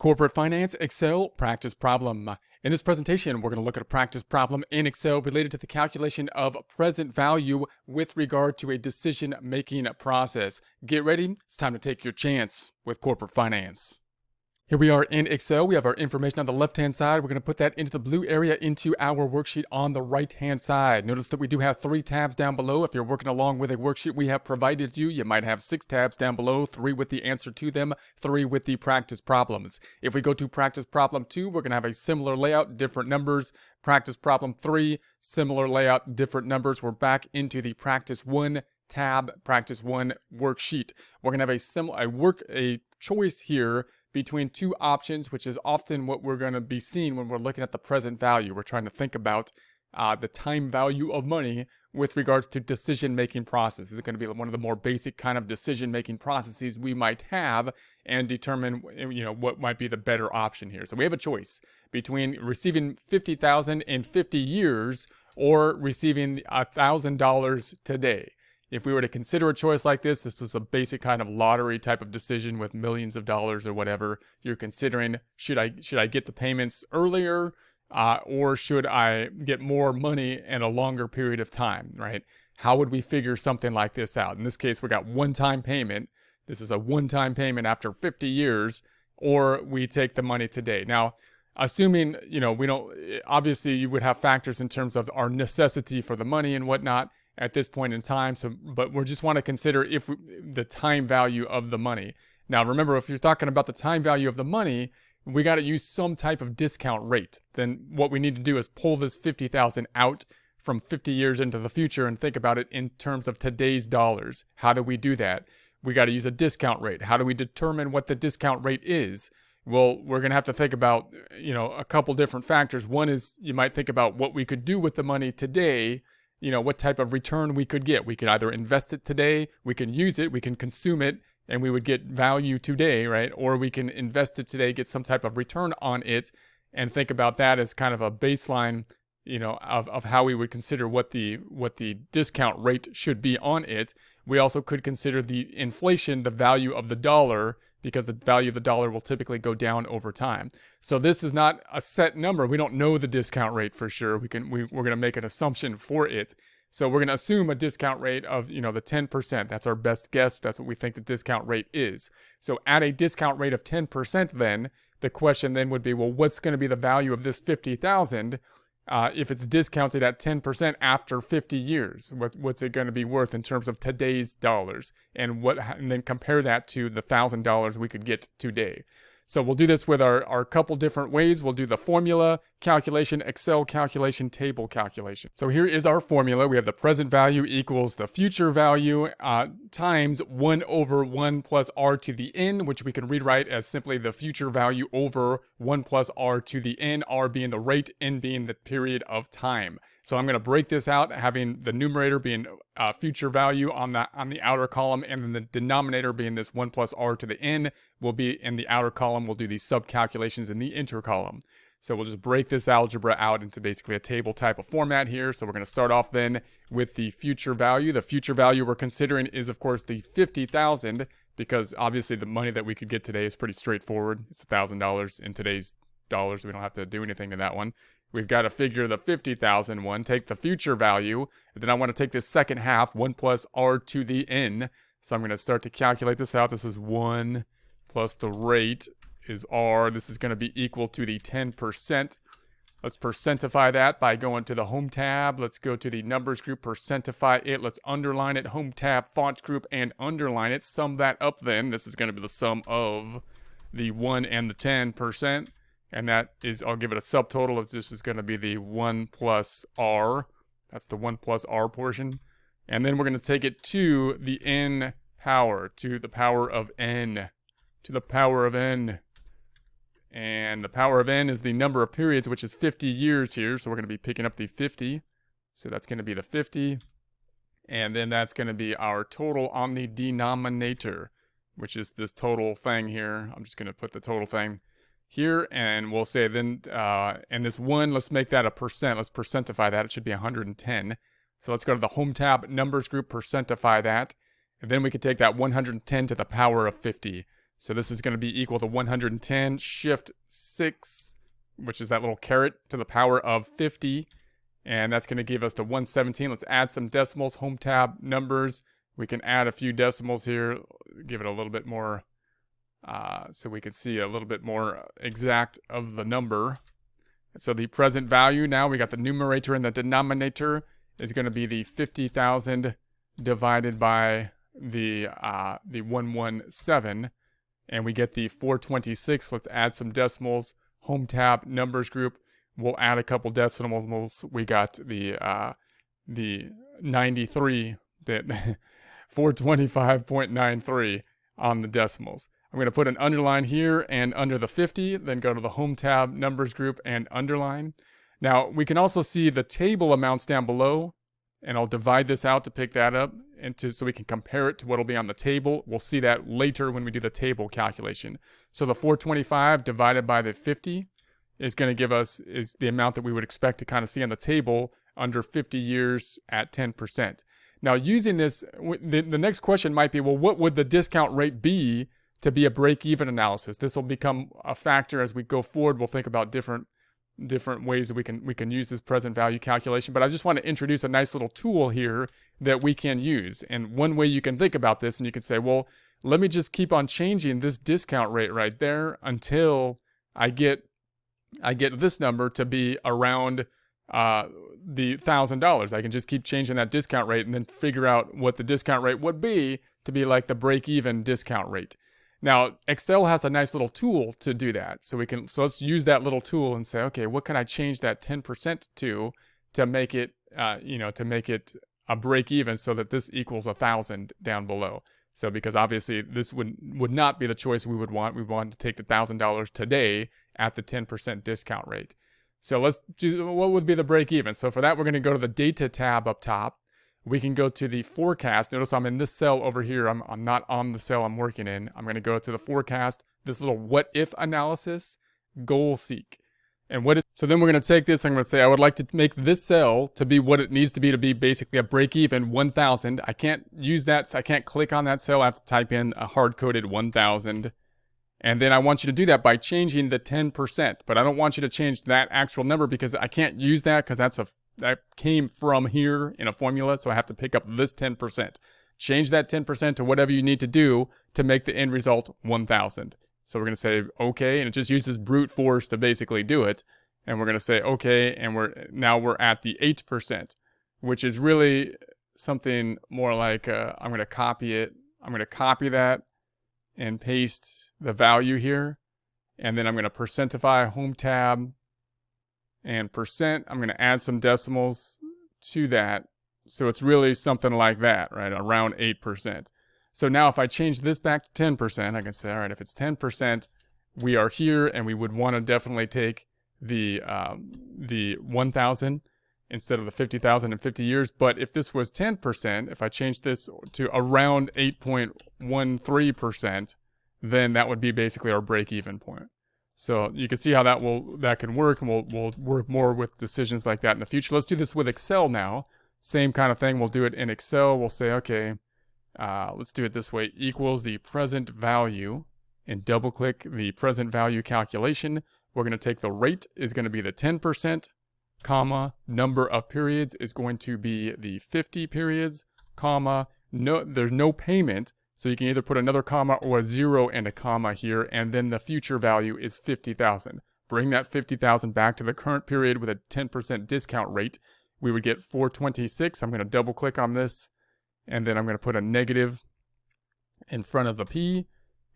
Corporate Finance Excel Practice Problem. In this presentation, we're going to look at a practice problem in Excel related to the calculation of present value with regard to a decision-making process. Get ready, it's time to take your chance with Corporate Finance. Here we are in Excel. We have our information on the left-hand side. We're going to put that into the blue area into our worksheet on the right-hand side. Notice that we do have 3 tabs down below. If you're working along with a worksheet we have provided you might have 6 tabs down below, 3 with the answer to them, 3 with the practice problems. If we go to practice problem 2, we're going to have a similar layout, different numbers. Practice problem 3, similar layout, different numbers. We're back into the practice 1 tab, practice 1 worksheet. We're going to have a choice here between 2 options, which is often what we're going to be seeing when we're looking at the present value. We're trying to think about the time value of money with regards to decision-making process. It's going to be one of the more basic kind of decision-making processes we might have and determine, what might be the better option here. So we have a choice between receiving $50,000 in 50 years or receiving $1,000 today. If we were to consider a choice like this is a basic kind of lottery type of decision with millions of dollars or whatever. You're considering, should I get the payments earlier or should I get more money in a longer period of time, right? How would we figure something like this out? In this case, we got one-time payment. This is a one-time payment after 50 years, or we take the money today. Now, assuming, we don't, obviously you would have factors in terms of our necessity for the money and whatnot at this point in time. But we just want to consider the time value of the money. Now, remember, if you're talking about the time value of the money, we got to use some type of discount rate. Then what we need to do is pull this 50,000 out from 50 years into the future and think about it in terms of today's dollars. How do we do that? We got to use a discount rate. How do we determine what the discount rate is? Well, we're going to have to think about, a couple different factors. One is you might think about what we could do with the money today, what type of return we could get. We could either invest it today, we can use it, we can consume it, and we would get value today, right? Or we can invest it today, get some type of return on it, and think about that as kind of a baseline, of how we would consider what the discount rate should be on it. We also could consider the inflation, the value of the dollar, because the value of the dollar will typically go down over time. So this is not a set number. We don't know the discount rate for sure. We're going to make an assumption for it. So we're going to assume a discount rate of, the 10%. That's our best guess. That's what we think the discount rate is. So at a discount rate of 10%, then the question then would be, well, what's going to be the value of this 50,000 if it's discounted at 10% after 50 years? What's it going to be worth in terms of today's dollars? And then compare that to the $1,000 we could get today. So we'll do this with our couple different ways. We'll do the formula calculation, Excel calculation, table calculation. So here is our formula. We have the present value equals the future value times 1 over 1 plus r to the n, which we can rewrite as simply the future value over 1 plus r to the n, r being the rate, n being the period of time. So I'm going to break this out, having the numerator being future value on the outer column, and then the denominator being this 1 plus r to the n will be in the outer column. We'll do these sub-calculations in the inner column. So we'll just break this algebra out into basically a table type of format here. So we're going to start off then with the future value. The future value we're considering is, of course, the 50,000, because obviously the money that we could get today is pretty straightforward. It's $1,000 in today's dollars. We don't have to do anything to that one. We've got to figure the 50,000 one, take the future value, and then I want to take this second half, 1 plus r to the n. So I'm going to start to calculate this out. This is 1 plus the rate is r. This is going to be equal to the 10%. Let's percentify that by going to the Home tab. Let's go to the Numbers group, percentify it. Let's underline it, Home tab, Font group, and underline it. Sum that up then. This is going to be the sum of the 1 and the 10%. And that is, I'll give it a subtotal of this is going to be the 1 plus r. That's the 1 plus r portion. And then we're going to take it to the n power, to the power of n. To the power of n. And the power of n is the number of periods, which is 50 years here. So we're going to be picking up the 50. So that's going to be the 50. And then that's going to be our total on the denominator, which is this total thing here. I'm just going to put the total thing here, and we'll say then, and this 1, let's make that a percent. Let's percentify that. It should be 110. So let's go to the Home tab, Numbers group, percentify that. And then we can take that 110 to the power of 50. So this is going to be equal to 110 shift 6, which is that little caret, to the power of 50. And that's going to give us the 117. Let's add some decimals, home tab, numbers. We can add a few decimals here, give it a little bit more, so we can see a little bit more exact of the number. So the present value, now we got the numerator and the denominator, is going to be the 50,000 divided by the 117. And we get the 426. Let's add some decimals. Home tab, numbers group. We'll add a couple decimals. We got the 93, that 425.93 on the decimals. I'm going to put an underline here and under the 50, then go to the home tab, numbers group, and underline. Now, we can also see the table amounts down below, and I'll divide this out to pick that up so we can compare it to what will be on the table. We'll see that later when we do the table calculation. So the 425 divided by the 50 is going to give us is the amount that we would expect to kind of see on the table under 50 years at 10%. Now, using this, the next question might be, well, what would the discount rate be to be a break-even analysis? This will become a factor as we go forward. We'll think about different ways that we can use this present value calculation. But I just want to introduce a nice little tool here that we can use. And one way you can think about this, and you can say, well, let me just keep on changing this discount rate right there until I get this number to be around the $1,000. I can just keep changing that discount rate and then figure out what the discount rate would be to be like the break-even discount rate. Now, Excel has a nice little tool to do that. So let's use that little tool and say, okay, what can I change that 10% to make it, to make it a break even so that this equals 1,000 down below. So because obviously this would not be the choice we would want. We want to take the $1,000 today at the 10% discount rate. So let's do, what would be the break even? So for that, we're going to go to the data tab up top. We can go to the forecast. Notice I'm in this cell over here. I'm not on the cell I'm working in. I'm going to go to the forecast, this little what if analysis, goal seek. And so then we're going to take this, I'm going to say I would like to make this cell to be what it needs to be basically a break even 1,000. I can't use that, so I can't click on that cell. I have to type in a hard-coded 1,000. And then I want you to do that by changing the 10%. But I don't want you to change that actual number because I can't use that because that came from here in a formula. So I have to pick up this 10%. Change that 10% to whatever you need to do to make the end result 1,000. So we're going to say, okay, and it just uses brute force to basically do it. And we're going to say, okay, and now we're at the 8%, which is really something more like, I'm going to copy it. I'm going to copy that and paste the value here. And then I'm going to percentify home tab and percent. I'm going to add some decimals to that. So it's really something like that, right? Around 8%. So now if I change this back to 10%, I can say, all right, if it's 10%, we are here and we would want to definitely take the 1,000 instead of the 50,000 in 50 years. But if this was 10%, if I change this to around 8.13%, then that would be basically our break-even point. So you can see how that can work, and we'll work more with decisions like that in the future. Let's do this with Excel now. Same kind of thing. We'll do it in Excel. We'll say, okay, let's do it this way. Equals the present value, and double-click the present value calculation. We're going to take the rate is going to be the 10%, comma, number of periods is going to be the 50 periods, comma, there's no payment. So you can either put another comma or a 0 and a comma here, and then the future value is 50,000. Bring that 50,000 back to the current period with a 10% discount rate. We would get 426. I'm going to double click on this, and then I'm going to put a negative in front of the P,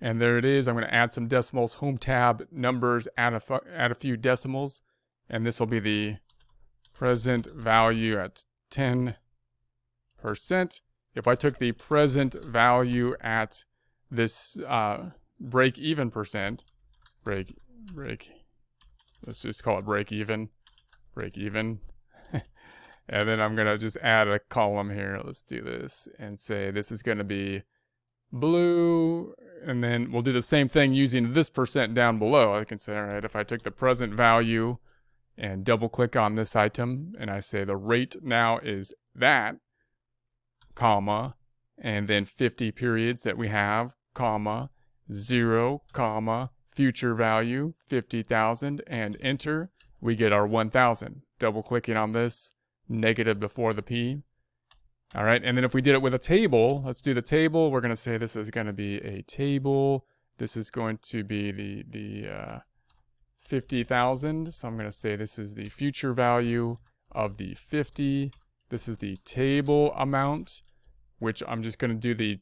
and there it is. I'm going to add some decimals, home tab, numbers, add a few decimals, and this will be the present value at 10%. If I took the present value at this break-even percent, let's just call it break-even, and then I'm going to just add a column here. Let's do this and say this is going to be blue, and then we'll do the same thing using this percent down below. I can say, all right, if I took the present value and double-click on this item, and I say the rate now is that, comma, and then 50 periods that we have, comma, 0, comma, future value, 50,000, and enter. We get our 1,000. Double clicking on this, negative before the P. All right, and then if we did it with a table, let's do the table. We're going to say this is going to be a table. This is going to be the 50,000. So I'm going to say this is the future value of the 50. This is the table amount, which I'm just going to do the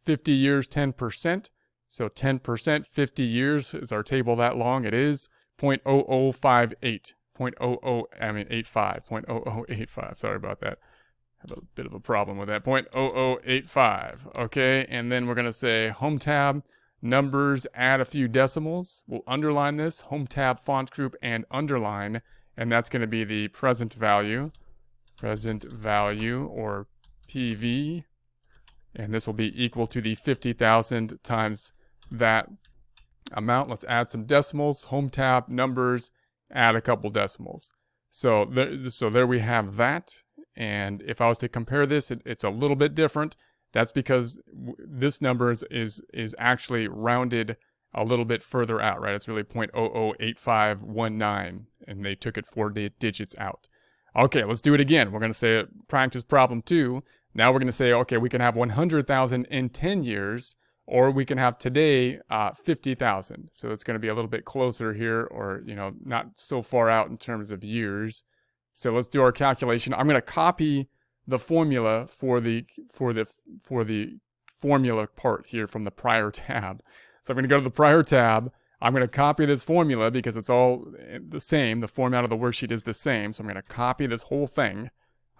50 years, 10%. So 10%, 50 years is our table that long. It is 0.0058. 0.0085. Sorry about that. Have a bit of a problem with that. 0.0085. Okay, and then we're going to say home tab, numbers, add a few decimals. We'll underline this, home tab, font group, and underline. And that's going to be the present value or PV. And this will be equal to the 50,000 times that amount. Let's add some decimals, home tab, numbers, add a couple decimals. So there we have that. And if I was to compare this, it's a little bit different. That's because this number is actually rounded a little bit further out, right? It's really 0.008519, and they took it 4 digits out. Okay, let's do it again. We're going to say practice problem 2. Now we're going to say, okay, we can have 100,000 in 10 years, or we can have today 50,000. So it's going to be a little bit closer here, or not so far out in terms of years. So let's do our calculation. I'm going to copy the formula for the formula part here from the prior tab. So I'm going to go to the prior tab. I'm going to copy this formula because it's all the same. The format of the worksheet is the same. So I'm going to copy this whole thing.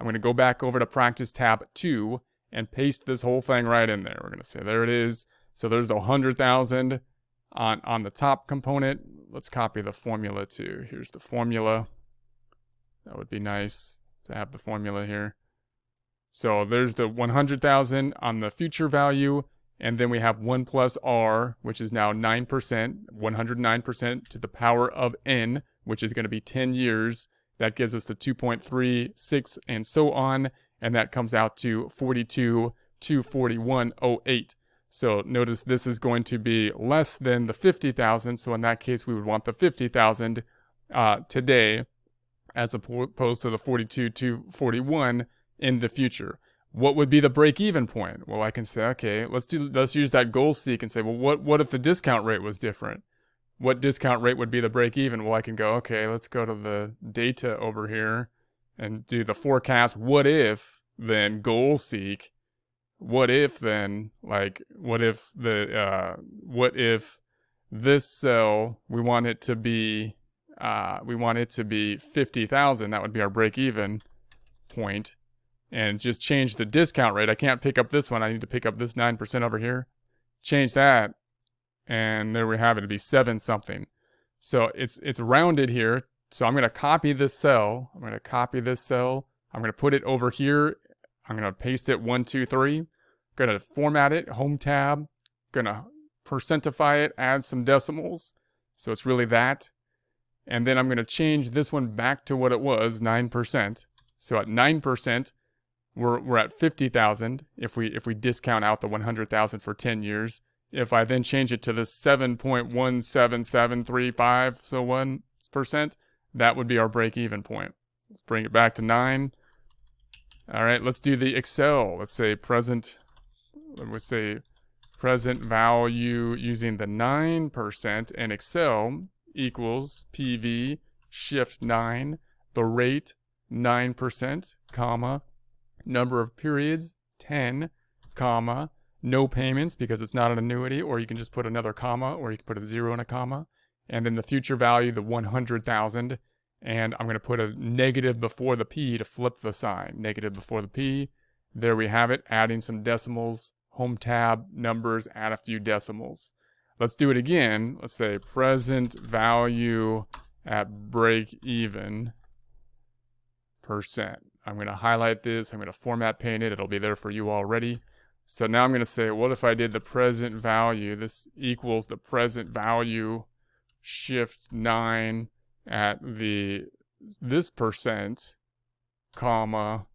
I'm going to go back over to practice tab 2 and paste this whole thing right in there. We're going to say there it is. So there's the 100,000 on the top component. Let's copy the formula too. Here's the formula. That would be nice to have the formula here. So there's the 100,000 on the future value, and then we have 1 plus R, which is now 9%, 109% to the power of N, which is going to be 10 years. That gives us the 2.36 and so on, and that comes out to 42,241.08. So notice this is going to be less than the 50,000, so in that case we would want the 50,000 today, as opposed to the 42,241 in the future. What would be the break-even point? Well, I can say, okay, let's use that goal seek and say, well, what if the discount rate was different? What discount rate would be the break-even? Well, I can go, okay, let's go to the data over here and do the forecast. What if then goal seek? What if then, like, what if this cell we want it to be 50,000? That would be our break-even point. And just change the discount rate. I can't pick up this one. I need to pick up this 9% over here. Change that. And there we have it. It'd be 7 something. So it's rounded here. So I'm going to copy this cell. I'm going to put it over here. I'm going to paste it 1, 2, 3. Going to format it. Home tab. Going to percentify it. Add some decimals. So it's really that. And then I'm going to change this one back to what it was, 9%. So at 9%, we're at 50,000 if we discount out the 100,000 for 10 years. If I then change it to the 7.17735 so 1%, that would be our break-even point. Let's bring it back to 9. All right, let's do the Excel. Let's say present value using the 9%, and Excel equals PV shift 9, the rate 9%, comma, number of periods 10, comma, no payments because it's not an annuity, or you can just put another comma, or you can put a 0 and a comma, and then the future value, the 100,000, and I'm going to put a negative before the P to flip the sign. Negative before the P. There we have it, adding some decimals, home tab, numbers, add a few decimals. Let's do it again. Let's say present value at break even %. I'm going to highlight this. I'm going to format paint it. It'll be there for you already. So now I'm going to say, what if I did the present value? This equals the present value shift 9 at this %, comma,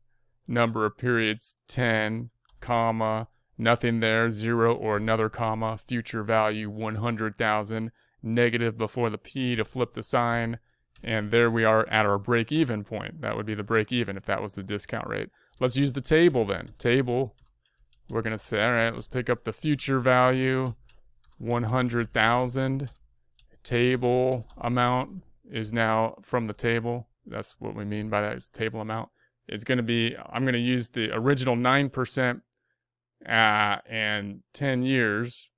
number of periods 10, comma, nothing there, 0 or another comma, future value 100,000, negative before the P to flip the sign, and there we are at our break-even point. That would be the break-even if that was the discount rate. Let's use the table then. Table, we're going to say, all right, let's pick up the future value, 100,000. Table amount is now from the table. That's what we mean by that, is table amount. It's going to be, I'm going to use the original 9% and 10 years.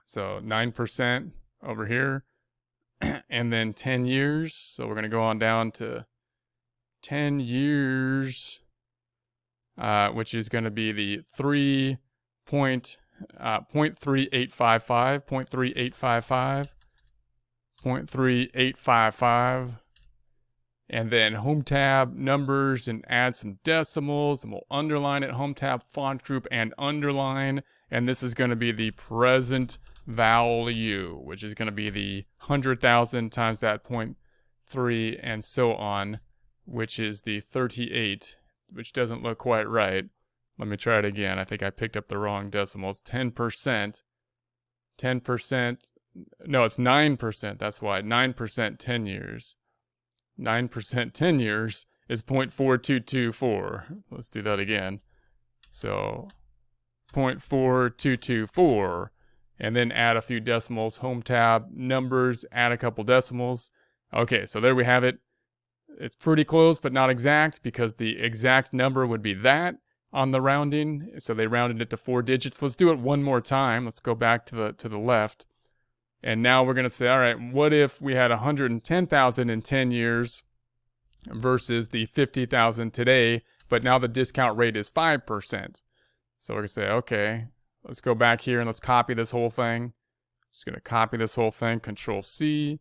So 9% over here, and then 10 years. So we're going to go on down to 10 years, which is going to be the 0.3855, and then home tab numbers, and add some decimals, and we'll underline it, home tab font group and underline, and this is going to be the present value, which is going to be the 100,000 times that 0.3 and so on, which is the 38, which doesn't look quite right. Let me try it again. I think I picked up the wrong decimals. 10%, no, it's 9%. That's why 9% 10 years. 9% 10 years is 0.4224. Let's do that again. So 0.4224, and then add a few decimals, home tab, numbers, add a couple decimals. Okay, so there we have it. It's pretty close, but not exact, because the exact number would be that on the rounding. So they rounded it to 4 digits. Let's do it one more time. Let's go back to the left. And now we're going to say, all right, what if we had 110,000 in 10 years versus the 50,000 today, but now the discount rate is 5%. So we're going to say, okay, let's go back here and let's copy this whole thing. Just going to copy this whole thing, Control C,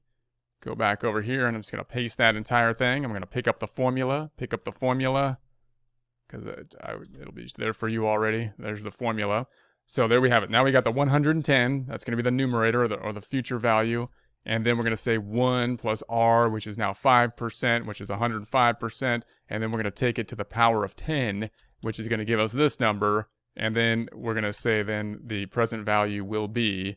go back over here, and I'm just going to paste that entire thing. I'm going to pick up the formula, because it'll be there for you already. There's the formula. So there we have it. Now we got the 110. That's going to be the numerator, or the future value. And then we're going to say 1 plus R, which is now 5%, which is 105%. And then we're going to take it to the power of 10, which is going to give us this number. And then we're going to say then the present value will be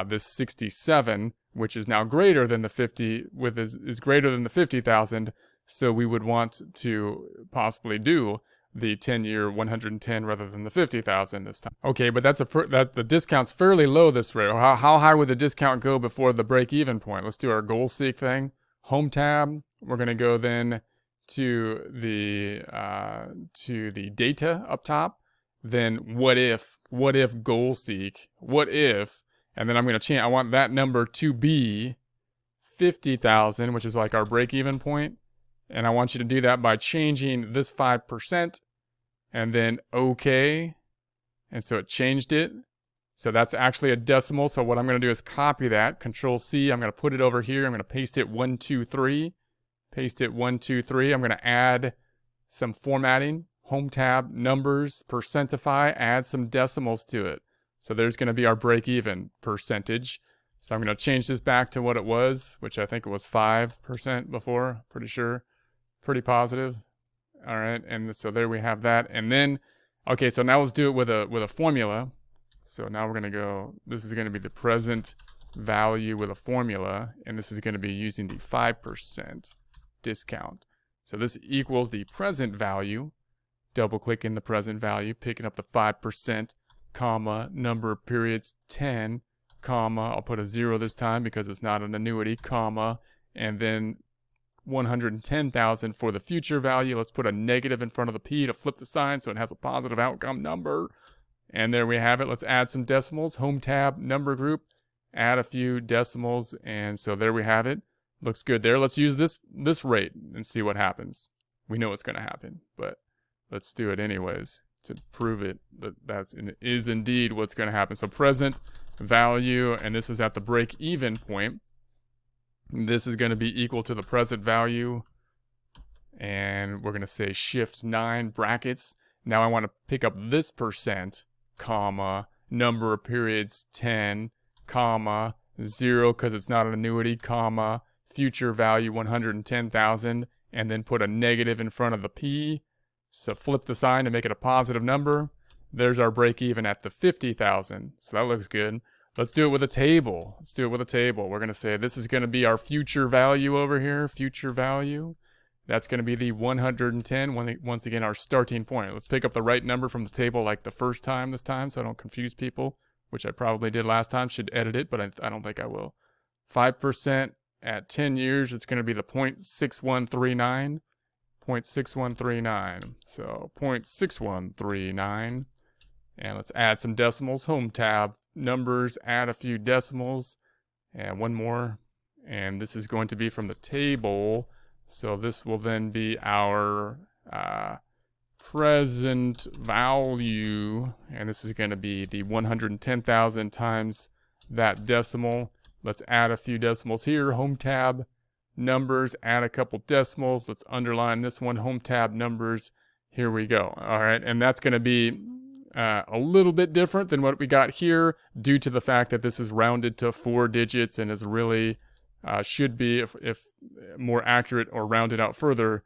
this 67, which is now greater than the 50, is greater than the 50,000. So we would want to possibly do the 10-year 110 rather than the 50,000 this time. Okay, but the discount's fairly low this rate. How high would the discount go before the break-even point? Let's do our goal seek thing. Home tab. We're going to go then to the data up top. Then what if goal seek? What if? And then I'm going to change. I want that number to be 50,000, which is like our break-even point. And I want you to do that by changing this 5% and then OK. And so it changed it. So that's actually a decimal. So what I'm going to do is copy that, Control C. I'm going to put it over here. I'm going to paste it 1, 2, 3. Paste it 1, 2, 3. I'm going to add some formatting, home tab, numbers, percentify, add some decimals to it. So there's going to be our break-even percentage. So I'm going to change this back to what it was, which I think it was 5% before, pretty sure. Pretty positive. All right, and so there we have that. And then, okay, so now let's do it with a formula. So now we're going to go, this is going to be the present value with a formula, and this is going to be using the 5% discount. So this equals the present value. Double-click in the present value, picking up the 5%, comma, number of periods 10, comma, I'll put a 0 this time because it's not an annuity, comma, and then 110,000 for the future value. Let's put a negative in front of the P to flip the sign so it has a positive outcome number. And there we have it. Let's add some decimals. Home tab, number group, add a few decimals, and so there we have it. Looks good there. Let's use this rate and see what happens. We know what's going to happen, but let's do it anyways to prove it that is indeed what's going to happen. So present value, and this is at the break-even point. This is going to be equal to the present value, and we're going to say shift 9 brackets. Now I want to pick up this percent, comma, number of periods 10, comma, 0 because it's not an annuity, comma, future value 110,000, and then put a negative in front of the P. So flip the sign to make it a positive number. There's our break even at the 50,000. So that looks good. Let's do it with a table. Let's do it with a table. We're going to say this is going to be our future value over here. Future value. That's going to be the 110. Once again, our starting point. Let's pick up the right number from the table like the first time this time so I don't confuse people, which I probably did last time. Should edit it, but I don't think I will. 5% at 10 years, it's going to be the 0.6139. 0.6139. So 0.6139. And let's add some decimals. Home tab, numbers, add a few decimals. And one more. And this is going to be from the table. So this will then be our present value. And this is going to be the 110,000 times that decimal. Let's add a few decimals here. Home tab, numbers, add a couple decimals. Let's underline this one. Home tab, numbers. Here we go. All right. And that's going to be a little bit different than what we got here due to the fact that this is rounded to 4 digits and is really should be, if more accurate or rounded out further,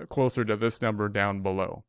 closer to this number down below.